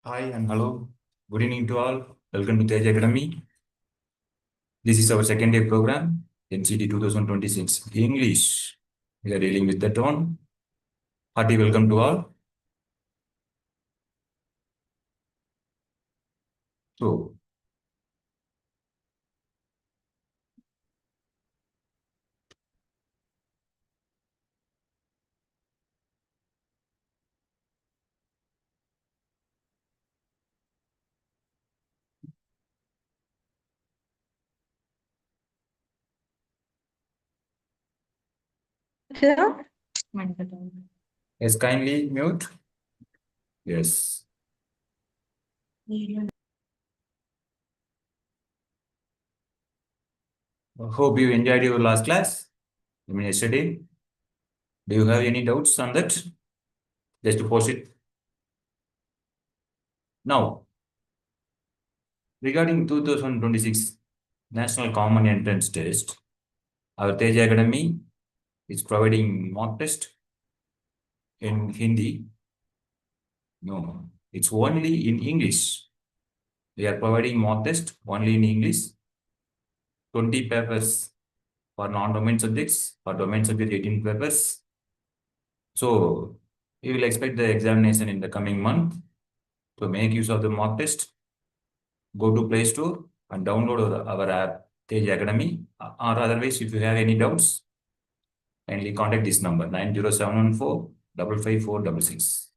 Hi and hello. Good evening to all. Welcome to Tejas Academy. This is our second day program, NCET 2026 English. We are dealing with that one. Hearty welcome to all. So, Hello? yes, kindly mute. Yes. Hope you enjoyed your last class. I mean, yesterday. Do you have any doubts on that? Just to post it. Now, regarding 2026 National Common Entrance Test, our Tejas Academy is providing mock test in Hindi. No, it's only in English. We are providing mock test only in English. 20 papers for non-domain subjects. For domain subject, 18 papers. So we will expect the examination in the coming month. To make use of the mock test, go to Play Store and download our app, Tejas Academy. Or otherwise, if you have any doubts, kindly contact this number 90714 55466.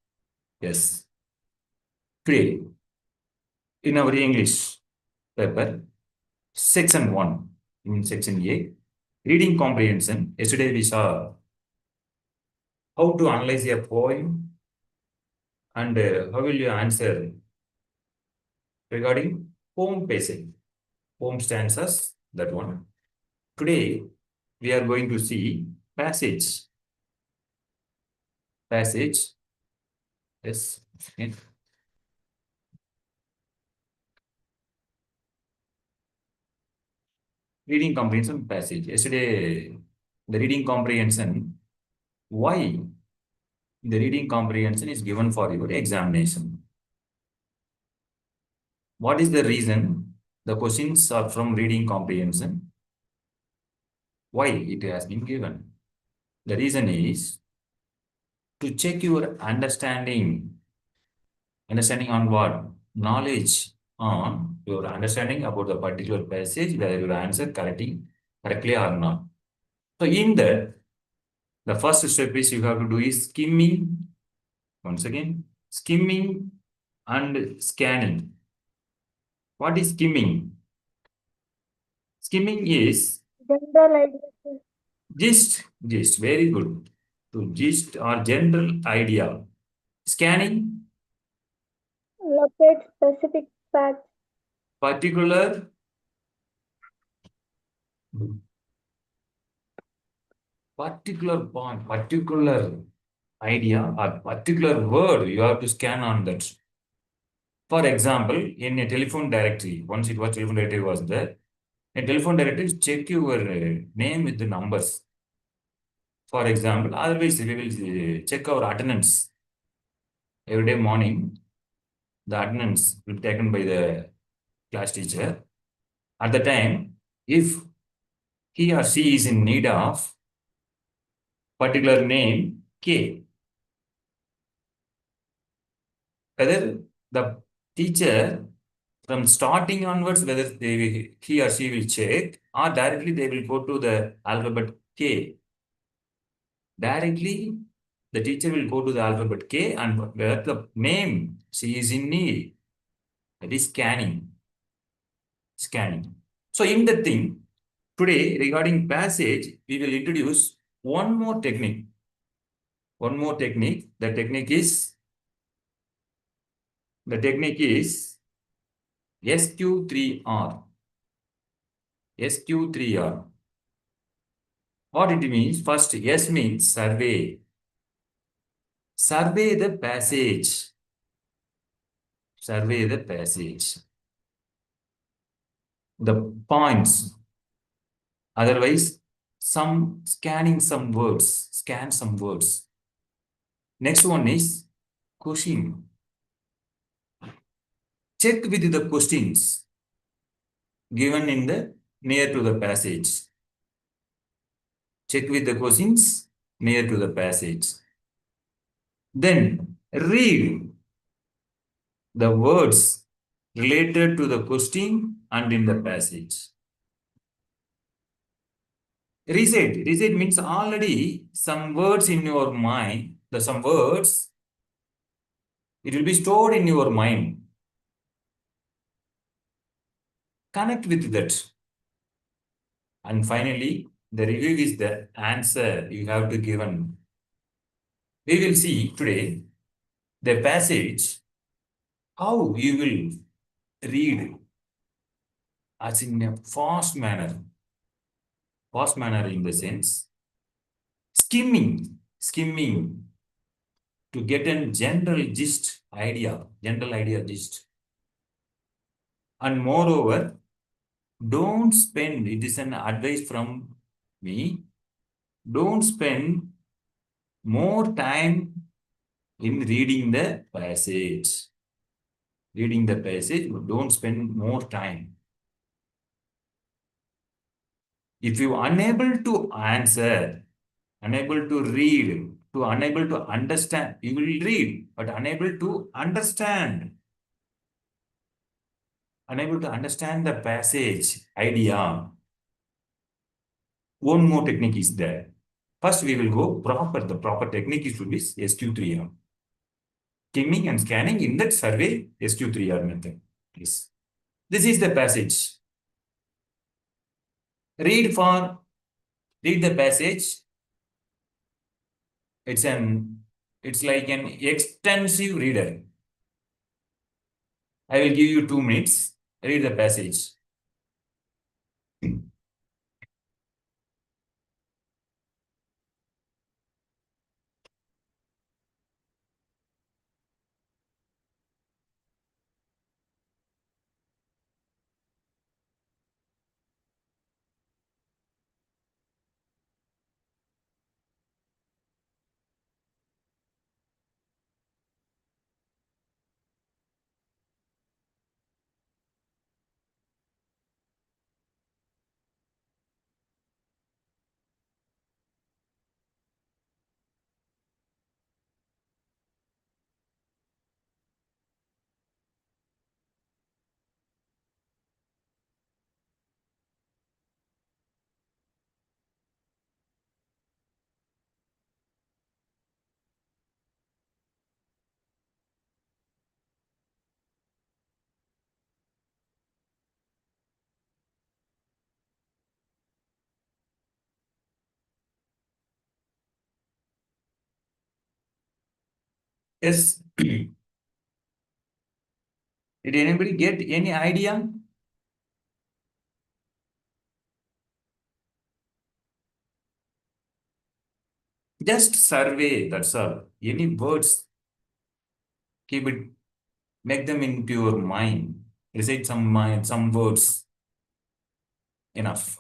Yes. Today, in our English paper, Section 1, in Section A, reading comprehension. Yesterday we saw how to analyze a poem and how will you answer regarding poem passage, poem stanzas, that one. Today we are going to see passage. Passage, yes. Okay. Reading comprehension passage. Yesterday, the reading comprehension, why the reading comprehension is given for your examination. What is the reason the questions are from reading comprehension? Why it has been given? The reason is to check your understanding. Understanding on what? Knowledge on your understanding about the particular passage, whether you answer correctly or not. So in that, the first step is you have to do is skimming. Once again, skimming and scanning. What is skimming? Skimming is General idea. gist, very good. To gist or general idea. Scanning, Locate specific facts. particular point, particular idea or particular word you have to scan on that. For example, in a telephone directory, once it was telephone directory was there, a telephone directory check your name with the numbers. For example, otherwise we will check our attendance every day morning. The attendance will be taken by the class teacher. At the time, if he or she is in need of particular name K, whether the teacher from starting onwards, whether he or she will check or directly they will go to the alphabet K. Directly, the teacher will go to the alphabet K and where the name she is in need, that is scanning. Scanning. So in the thing, today regarding passage, we will introduce one more technique. One more technique. The technique is SQ3R. SQ3R. What it means? First, S means survey. Survey the passage. Survey the passage. The points. Otherwise, scanning some words. Scan some words. Next one is question. check with the questions given in the near to the passage. Check with the questions near to the passage. Then read the words related to the question and in the passage. Reset. Reset means already some words in your mind, some words, it will be stored in your mind. Connect with that. And finally, the review is the answer you have to given. We will see today the passage, how you will read as in a fast manner. Fast manner in the sense, skimming to get a general idea gist. And moreover, don't spend, it is an advice from me, don't spend more time in reading the passage. Reading the passage, don't spend more time. If you are unable to answer, unable to read, unable to understand, you will read, but unable to understand. Unable to understand the passage idea. One more technique is there. First, we will go proper. The proper technique is to be SQ3R. Skimming and scanning in that survey SQ3R method. Please. This is the passage. Read the passage. It's like an extensive reader. I will give you 2 minutes. Read the passage. Yes. Did anybody get any idea? Just survey, that's all. Any words, keep it, make them into your mind. Recite some words. Enough.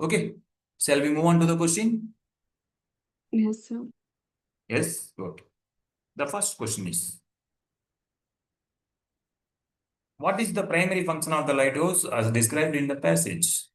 Okay. Shall we move on to the question? Yes, sir. Yes, good. The first question is, what is the primary function of the lighthouse as described in the passage?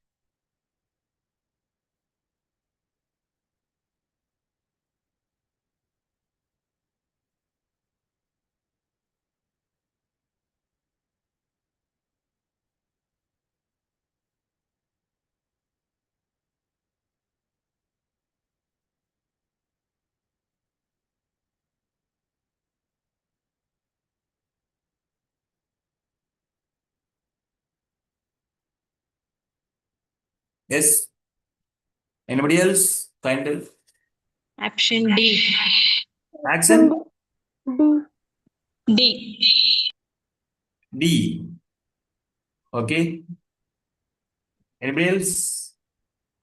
Yes. Anybody else? Final Option D. action? D. D. D. Okay. Anybody else?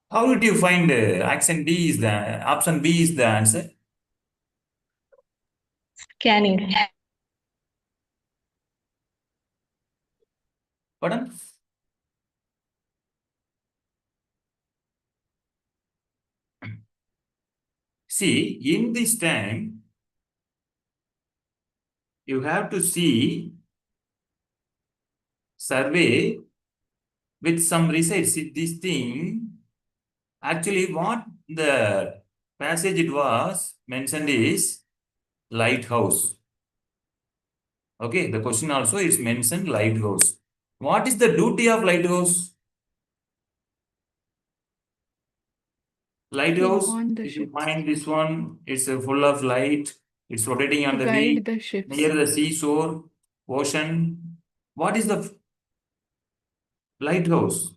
How did you find option B is the answer? Scanning. Pardon? See, in this time, you have to see survey with some research. See, this thing, actually what the passage it was mentioned is lighthouse. Okay, the question also is mentioned lighthouse. What is the duty of lighthouse? Lighthouse, warn the if you ships. find this one, it's full of light, it's rotating on the beach, Guide the ships. near the seashore, ocean. What is the lighthouse?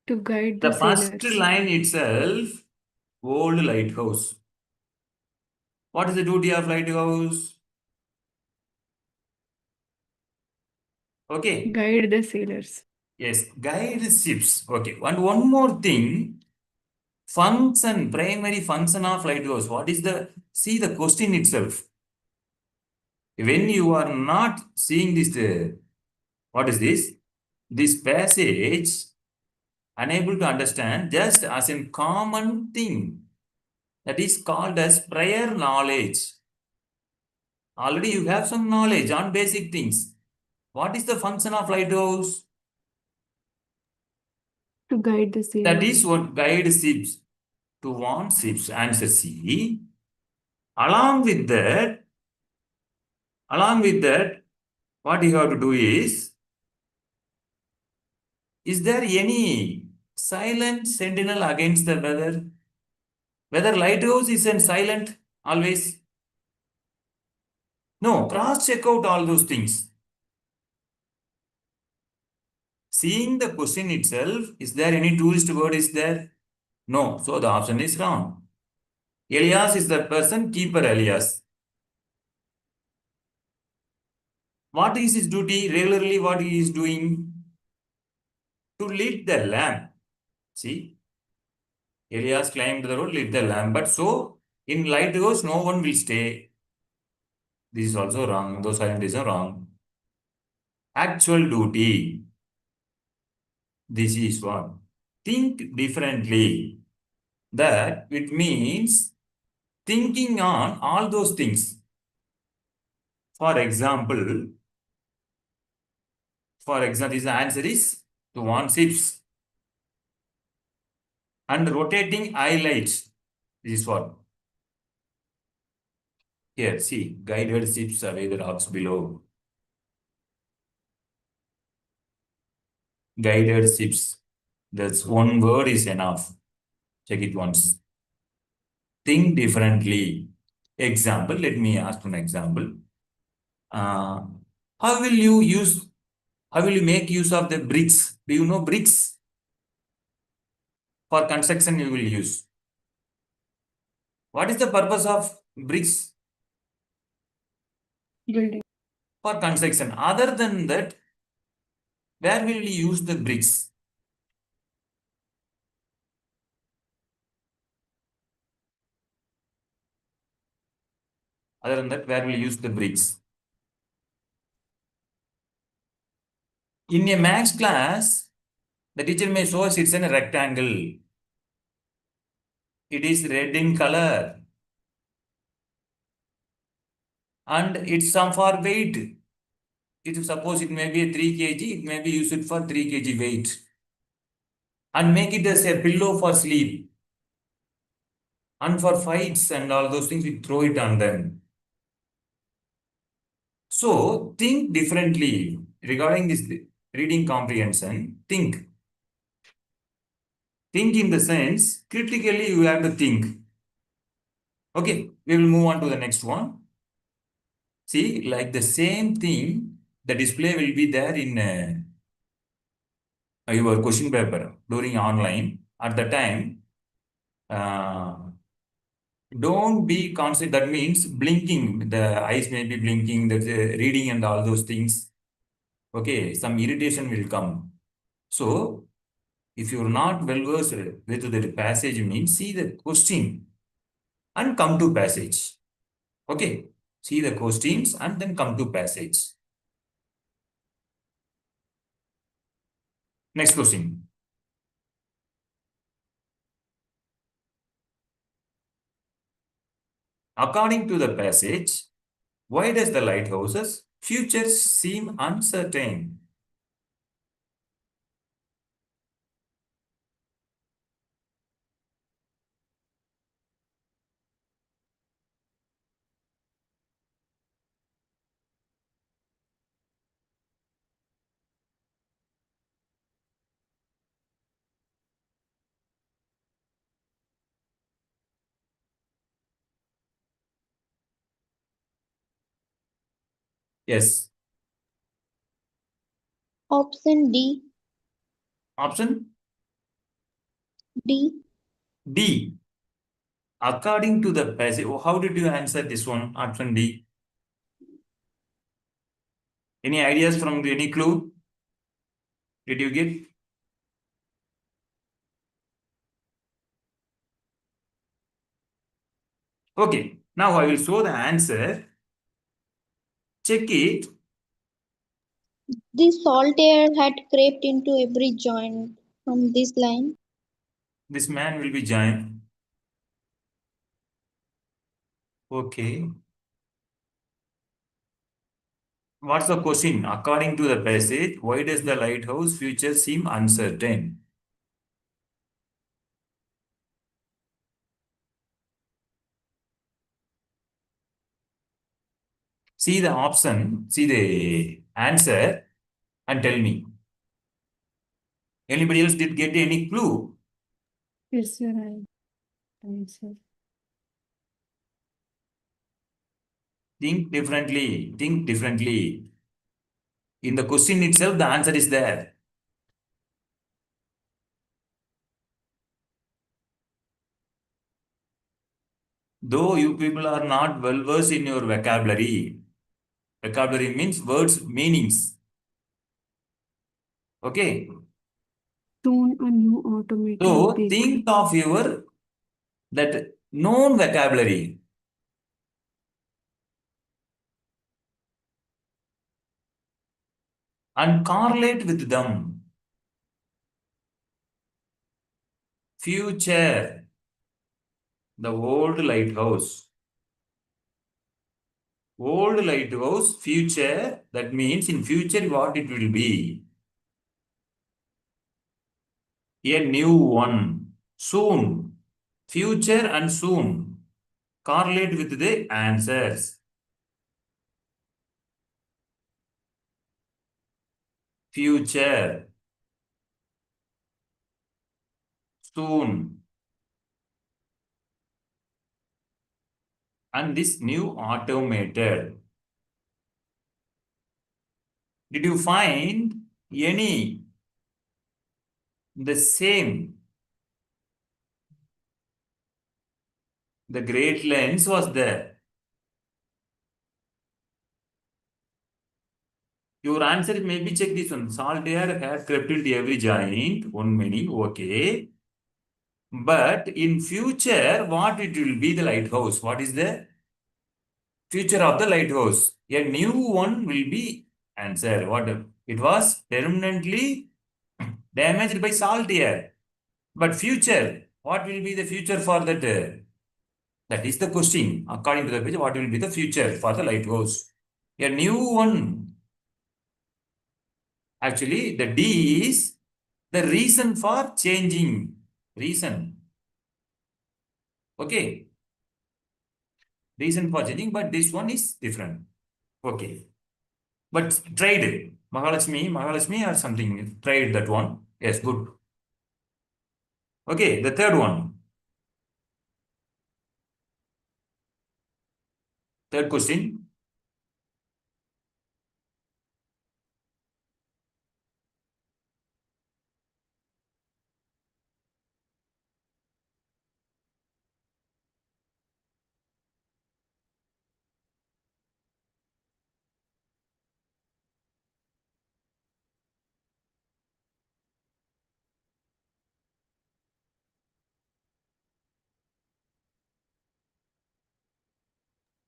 To guide The the first sailors. line itself, old lighthouse. What is the duty of lighthouse? Okay. Guide the sailors. Yes, guide ships. Okay. And one more thing, function, primary function of lighthouse. What is the, see the question itself. When you are not seeing this, what is this? This passage, unable to understand, just as in common thing, that is called as prior knowledge. Already you have some knowledge on basic things. What is the function of lighthouse? To guide the sailors. That is what guide ships, to warn ships. Answer C. Along with that, what you have to do is there any silent sentinel against the weather? Whether lighthouse is in silent always? No, cross check out all those things. Seeing the question itself, is there any tourist word is there? No, so the option is wrong. Elias is the person, keeper Elias. What is his duty? Regularly what he is doing? To lit the lamp. See? Elias climbed the road, lit the lamp. But so, in lighthouse, no one will stay. This is also wrong. Those silent are wrong. Actual duty. This is what? Think differently. That it means thinking on all those things. For example, this answer is to one ships and rotating highlights. This is what? Here, see, guided ships away the rocks below. Guided ships. That's one word is enough. Check it once. Think differently. Example, let me ask an example. How will you make use of the bricks? Do you know bricks? For construction you will use. What is the purpose of bricks? Building. For construction. Other than that, where will you use the bricks? Other than that, where will you use the bricks? In a maths class, the teacher may show us it's in a rectangle. It is red in color. And it's some for weight. If suppose it may be a 3 kg, it may be used for 3 kg weight. And make it as a pillow for sleep. And for fights and all those things, we throw it on them. So, think differently regarding this reading comprehension. Think. Think in the sense, critically you have to think. Okay, we will move on to the next one. See, like the same thing, the display will be there in your question paper during online. At the time, don't be constant. That means blinking. The eyes may be blinking, the reading and all those things. Okay, some irritation will come. So, if you're not well versed with the passage, means see the question and come to passage. Okay, see the questions and then come to passage. Next question. According to the passage, Why does the lighthouse's future seem uncertain? Yes. Option D. Option D. D. According to the passage, how did you answer this one? Option D. Any ideas from any clue? Did you get? Okay. Now I will show the answer. Check it. The salt air had crept into every joint from this line. This man will be giant. Okay. What's the question? According to the passage, why does the lighthouse future seem uncertain? See the option, see the answer, and tell me. Anybody else did get any clue? Yes, you're right. Answer. Think differently. Think differently. In the question itself, the answer is there. Though you people are not well versed in your vocabulary. Vocabulary means words, meanings. Okay. Soon a new automated So bakery. think of your that known vocabulary. And correlate with them. Future, the old lighthouse. Old lighthouse, future, that means in future what it will be. A new one, soon. Future and soon. Correlate with the answers. Future, soon. And this new automated. Did you find any the same? The great lens was there. Your answer maybe check this one. Salt air had crept into every joint. One meaning, okay. But in future, what it will be the lighthouse? What is the future of the lighthouse? A new one will be answer. What it was permanently damaged by salt air. But future, what will be the future for that? That is the question. According to the page, what will be the future for the lighthouse? A new one. Actually, the D is the reason for changing. Reason. Okay. Reason for changing, but this one is different. Okay. But tried. Mahalakshmi or something. Tried that one. Yes, good. Okay, the third one. Third question.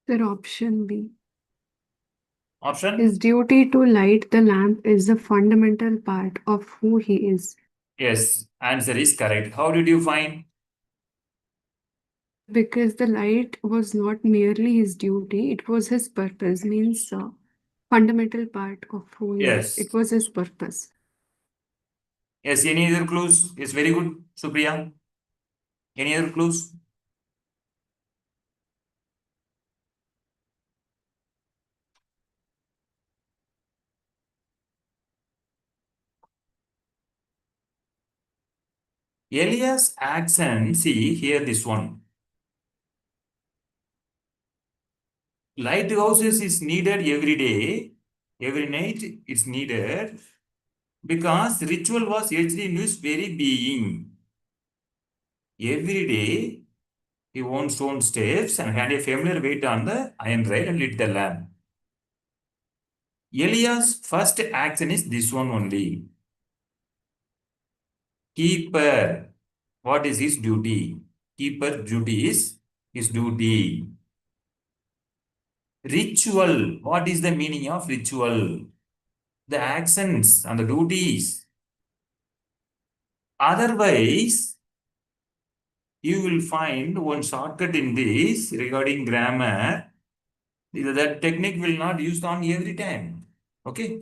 Sir, option B. Option? His duty to light the lamp is a fundamental part of who he is. Yes, answer is correct. How did you find? Because the light was not merely his duty, it was his purpose, means fundamental part of who he is. Yes. It was his purpose. Yes, any other clues? Yes, very good, Supriya. Any other clues? Elias accent, see here this one. Lighthouses is needed every day, every night it's needed because ritual was etched in his very being. Every day he won stone steps and had a familiar weight on the iron rail and lit the lamp. Elias' first action is this one only. Keeper. What is his duty? Keeper duty is his duty. Ritual. What is the meaning of ritual? The actions and the duties. Otherwise, you will find one shortcut in this regarding grammar. That technique will not used on every time. Okay.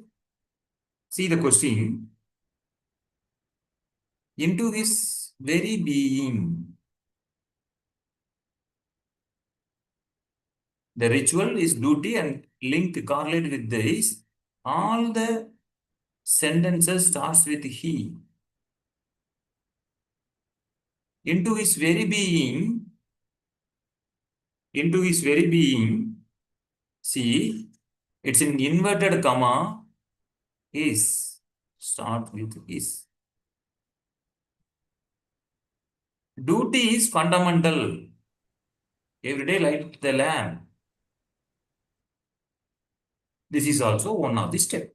See the question. Into his very being. The ritual is duty and linked correlate with this. All the sentences starts with he. Into his very being, see, it's in inverted comma, is, start with is. Duty is fundamental. Every day light the lamp. This is also one of the steps.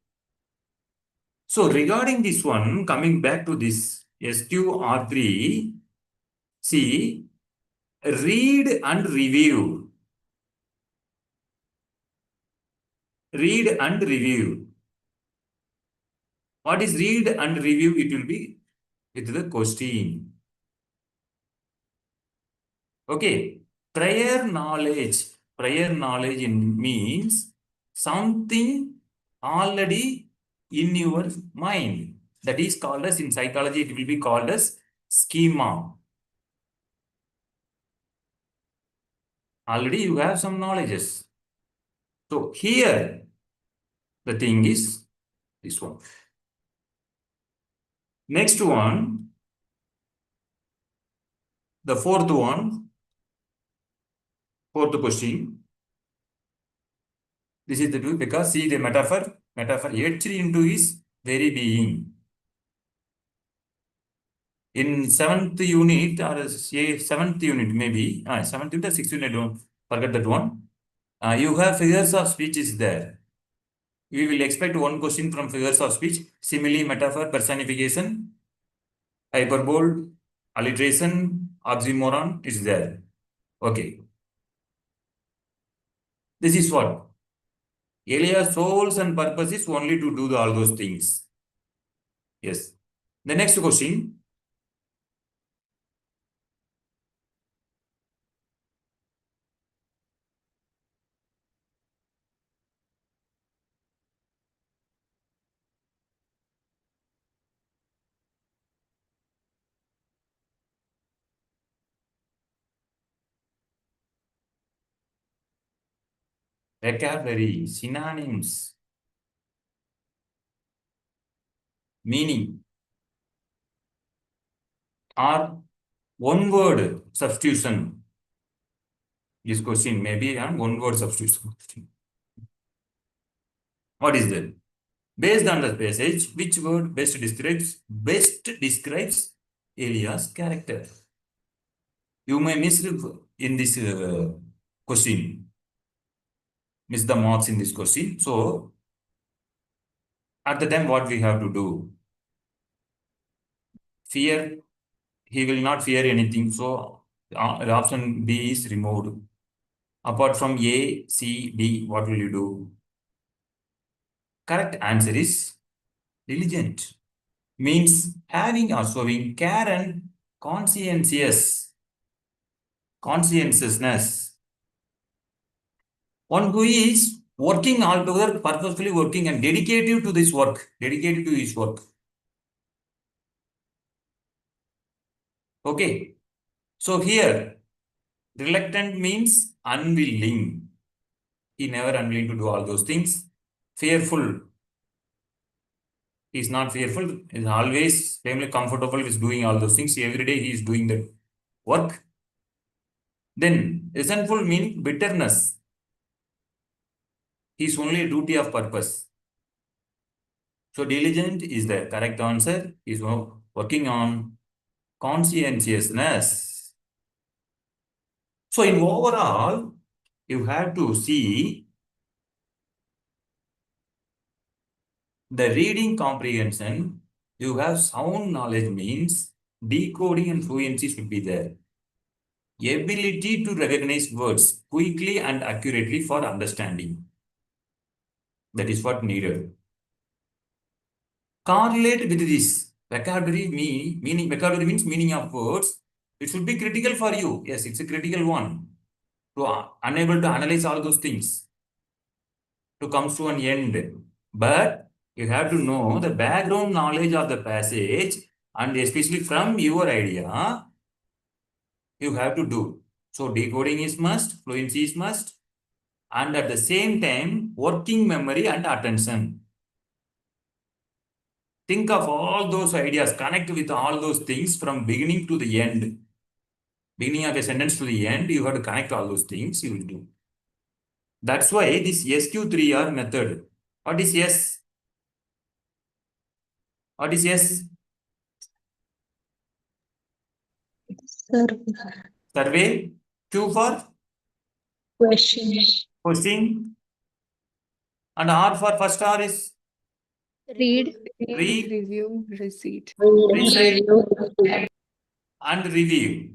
So regarding this one, coming back to this SQR3, see, read and review. Read and review. What is read and review? It will be with the question. Okay. Prior knowledge. Prior knowledge means something already in your mind. That is called as, in psychology, it will be called as schema. Already you have some knowledges. So here, the thing is this one. Next one, the fourth question. This is the two, because see the metaphor etched into his very being. In seventh unit or seventh unit maybe, seventh unit or sixth unit, don't forget that one. You have figures of speech is there. We will expect one question from figures of speech: simile, metaphor, personification, hyperbole, alliteration, oxymoron is there. Okay. This is what? Elias' souls and purpose is only to do all those things. Yes. The next question. Vocabulary, synonyms, meaning, or one word substitution. This question may be on one word substitution. What is that? Based on the passage, which word best describes Elias' character? You may miss in this question. Miss the marks in this question. So, at the time, what we have to do? Fear. He will not fear anything. So, option B is removed. Apart from A, C, D, what will you do? Correct answer is diligent. Means having or showing care and conscientious. conscientiousness. One who is working altogether, purposefully working and dedicated to this work, dedicated to his work. Okay. So here, reluctant means unwilling. He never unwilling to do all those things. Fearful. He is not fearful. He is always family comfortable with doing all those things. Every day he is doing that work. Then resentful meaning bitterness. He is only a duty of purpose. So diligent is the correct answer. He is working on conscientiousness. So in overall, you have to see the reading comprehension. You have sound knowledge means decoding and fluency should be there. Ability to recognize words quickly and accurately for understanding. That is what needed. Correlate with this. Vocabulary meaning vocabulary means meaning of words. It should be critical for you. Yes, it's a critical one. To unable to analyze all those things. To come to an end. But you have to know the background knowledge of the passage and especially from your idea, you have to do. So decoding is must, fluency is must, and at the same time, working memory and attention. Think of all those ideas, connect with all those things from beginning to the end. Beginning of a sentence to the end, you have to connect all those things, you will do. That's why this SQ3R method. What is S? What is S? Survey. Q for question. And R for first R is Read. read, Review, receipt. recite, and review.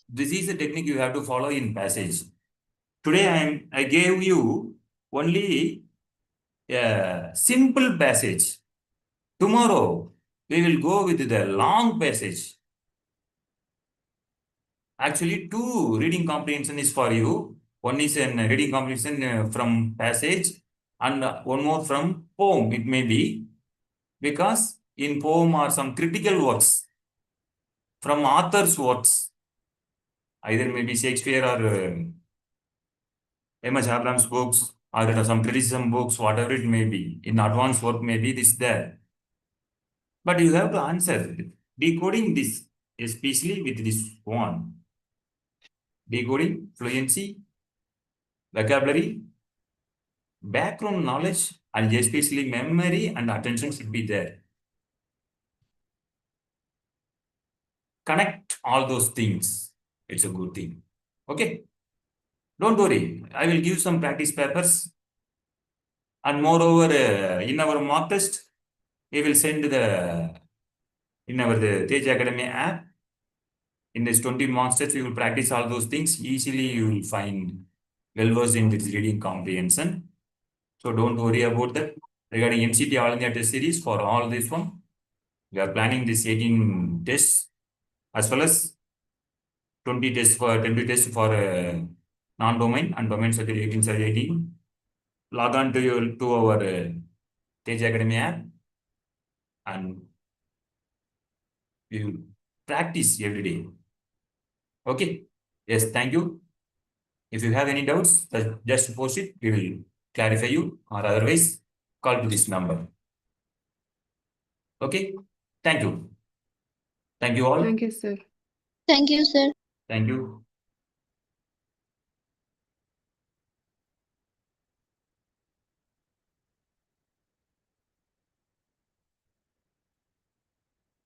This is the technique you have to follow in passage. Today I gave you only a simple passage. Tomorrow we will go with the long passage. Actually, 2 reading comprehension is for you. One is a reading comprehension from passage and one more from poem. It may be because in poem are some critical works from author's works. Either maybe Shakespeare or M.S. Abraham's books or some criticism books, whatever it may be. In advanced work, maybe this there. But you have to answer. Decoding this, especially with this one. Decoding, fluency, vocabulary, background knowledge, and especially memory and attention should be there. Connect all those things. It's a good thing. Okay? Don't worry. I will give some practice papers. And moreover, in our mock test, we will send in our Tejas Academy app. In this 20 mock test, we will practice all those things. Easily, you will find well versed in this reading comprehension. So don't worry about that. Regarding NCET All India Test Series, for all this one, we are planning this 18 tests as well as 20 tests for non-domain and domain circle 18. Log on to our Tejas Academy app and we will practice every day. Okay. Yes, thank you. If you have any doubts, just post it. We will clarify you, or otherwise call to this number. Okay. Thank you. Thank you all. Thank you, sir. Thank you, sir. Thank you.